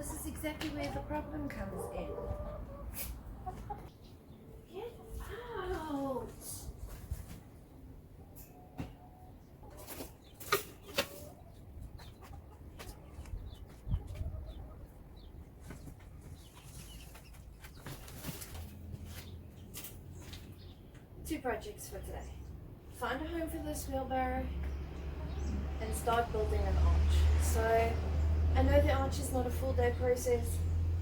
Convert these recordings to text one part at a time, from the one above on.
this is exactly where the problem comes in. Get out! Two projects for today. Find a home for this wheelbarrow and start building an arch. So I know the arch is not a full day process,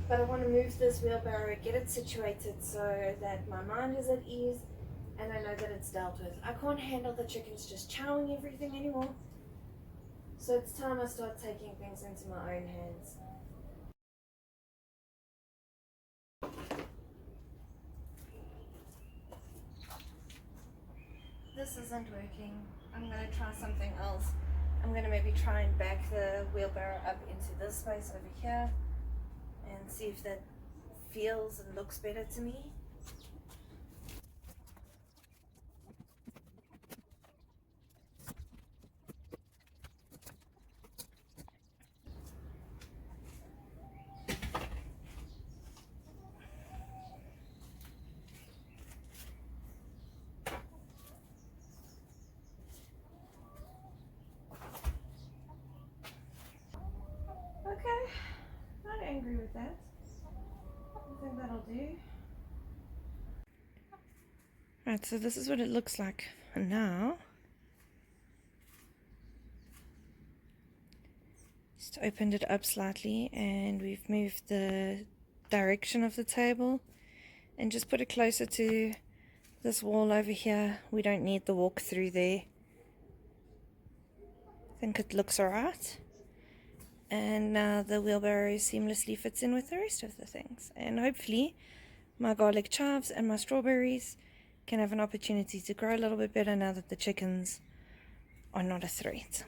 but I want to move this wheelbarrow, get it situated so that my mind is at ease and I know that it's dealt with. I can't handle the chickens just chowing everything anymore. So it's time I start taking things into my own hands. This isn't working. I'm going to try something else. I'm going to maybe try and back the wheelbarrow up into this space over here and see if that feels and looks better to me. Okay, not angry with that. I think that'll do. Right, so this is what it looks like now. Just opened it up slightly and we've moved the direction of the table and just put it closer to this wall over here. We don't need the walk through there. I think it looks alright. And now the wheelbarrow seamlessly fits in with the rest of the things. And hopefully my garlic chives and my strawberries can have an opportunity to grow a little bit better now that the chickens are not a threat.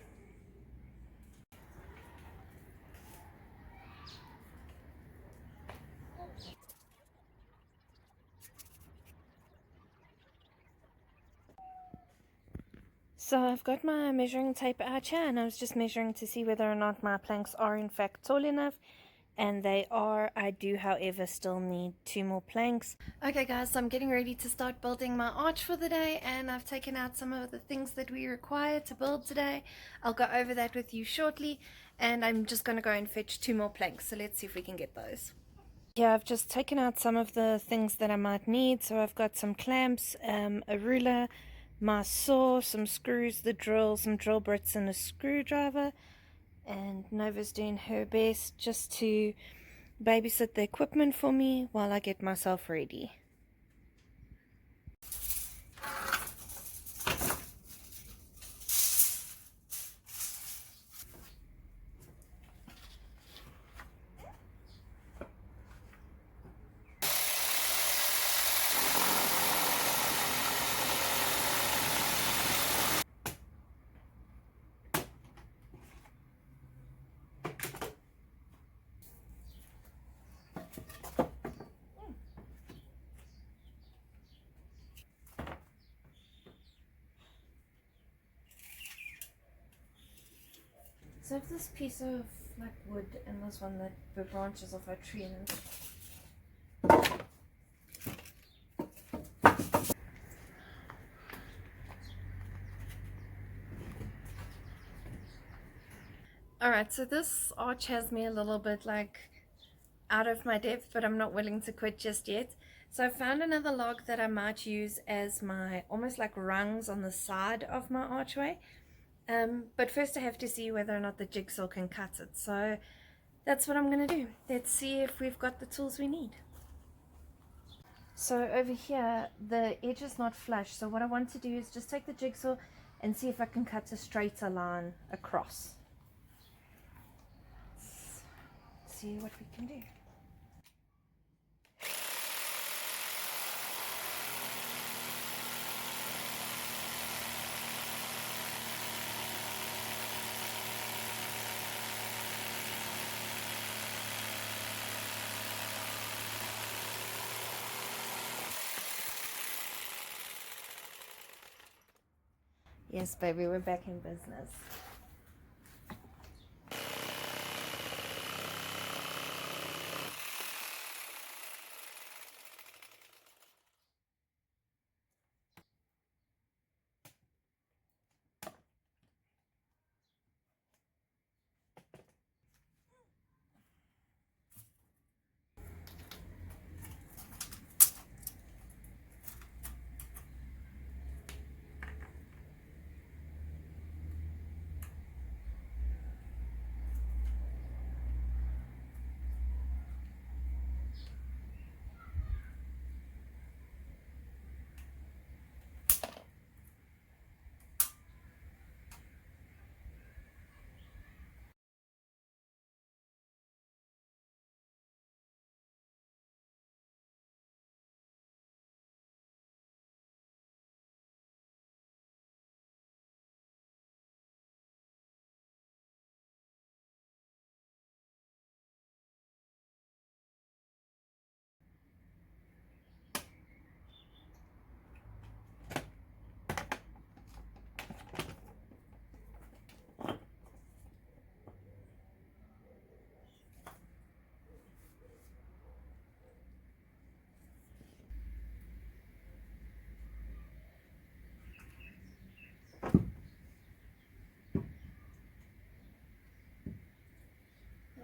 So I've got my measuring tape out here and I was just measuring to see whether or not my planks are in fact tall enough, and they are. I do however still need 2 more planks. Okay guys, so I'm getting ready to start building my arch for the day and I've taken out some of the things that we require to build today. I'll go over that with you shortly and I'm just going to go and fetch 2 more planks, so let's see if we can get those. Yeah, I've just taken out some of the things that I might need. So I've got some clamps, a ruler, my saw, some screws, the drill, some drill bits and a screwdriver. And Nova's doing her best just to babysit the equipment for me while I get myself ready. So I have this piece of like wood and this one that the branches of a tree in it. Alright, so this arch has me a little bit like out of my depth, but I'm not willing to quit just yet. So I found another log that I might use as my almost like rungs on the side of my archway. But first I have to see whether or not the jigsaw can cut it. So that's what I'm going to do. Let's see if we've got the tools we need. So over here the edge is not flush, so what I want to do is just take the jigsaw and see if I can cut a straighter line across. Let's see what we can do. Yes, baby, we're back in business.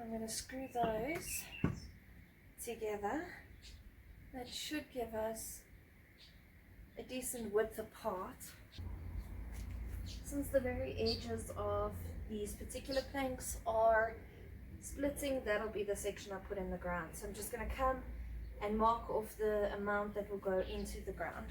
I'm going to screw those together. That should give us a decent width apart. Since the very edges of these particular planks are splitting, that'll be the section I put in the ground. So I'm just going to come and mark off the amount that will go into the ground.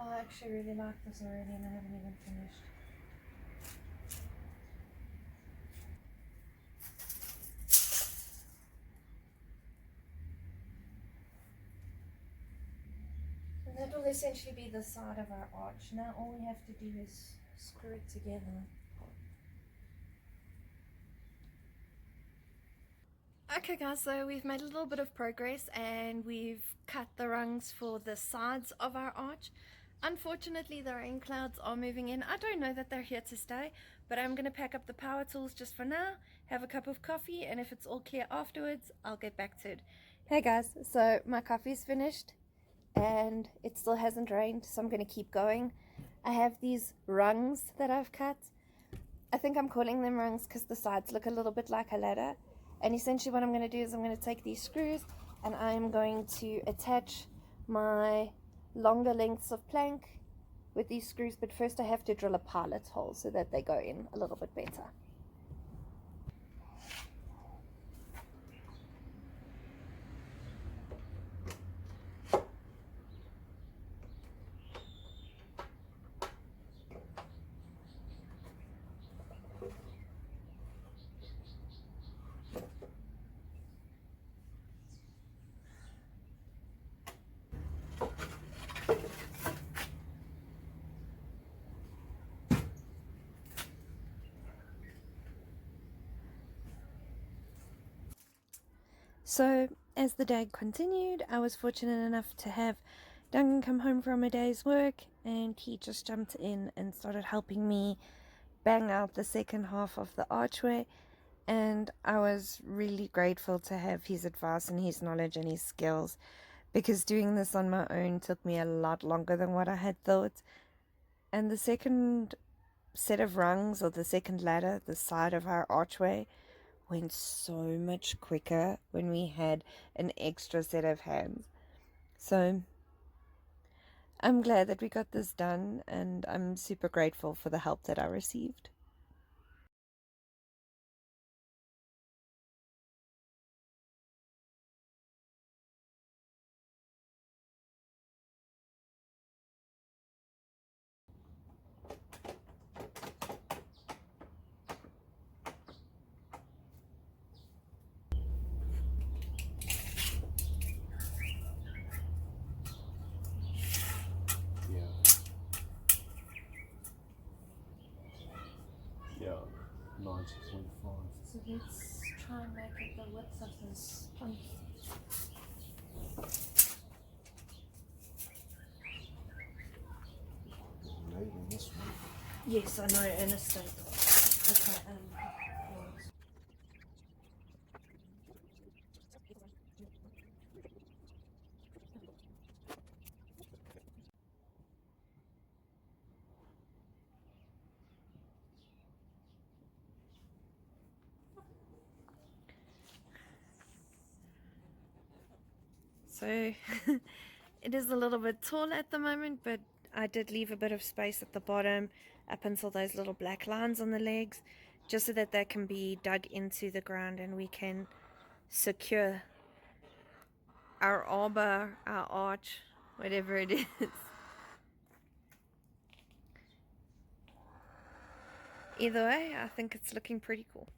Oh, I actually really like this already and I haven't even finished. And that will essentially be the side of our arch. Now all we have to do is screw it together. Okay guys, so we've made a little bit of progress and we've cut the rungs for the sides of our arch. Unfortunately, the rain clouds are moving in. I don't know that they're here to stay, but I'm going to pack up the power tools just for now, have a cup of coffee, and if it's all clear afterwards, I'll get back to it. Hey guys, so my coffee's finished and it still hasn't rained, so I'm going to keep going. I have these rungs that I've cut. I think I'm calling them rungs because the sides look a little bit like a ladder. And essentially what I'm going to do is I'm going to take these screws and I'm going to attach my longer lengths of plank with these screws, but first I have to drill a pilot hole so that they go in a little bit better. So as the day continued, I was fortunate enough to have Duncan come home from a day's work, and he just jumped in and started helping me bang out the second half of the archway. And I was really grateful to have his advice and his knowledge and his skills, because doing this on my own took me a lot longer than what I had thought. And the second set of rungs, or the second ladder, the side of our archway, went so much quicker when we had an extra set of hands. So I'm glad that we got this done, and I'm super grateful for the help that I received. Yeah, 90.5. So let's try and make it the width of this pump. Maybe this one. Yes, I know, Ernest. Okay, so it is a little bit tall at the moment, but I did leave a bit of space at the bottom. up until those little black lines on the legs, just so that they can be dug into the ground and we can secure our arbor, our arch, whatever it is. Either way, I think it's looking pretty cool.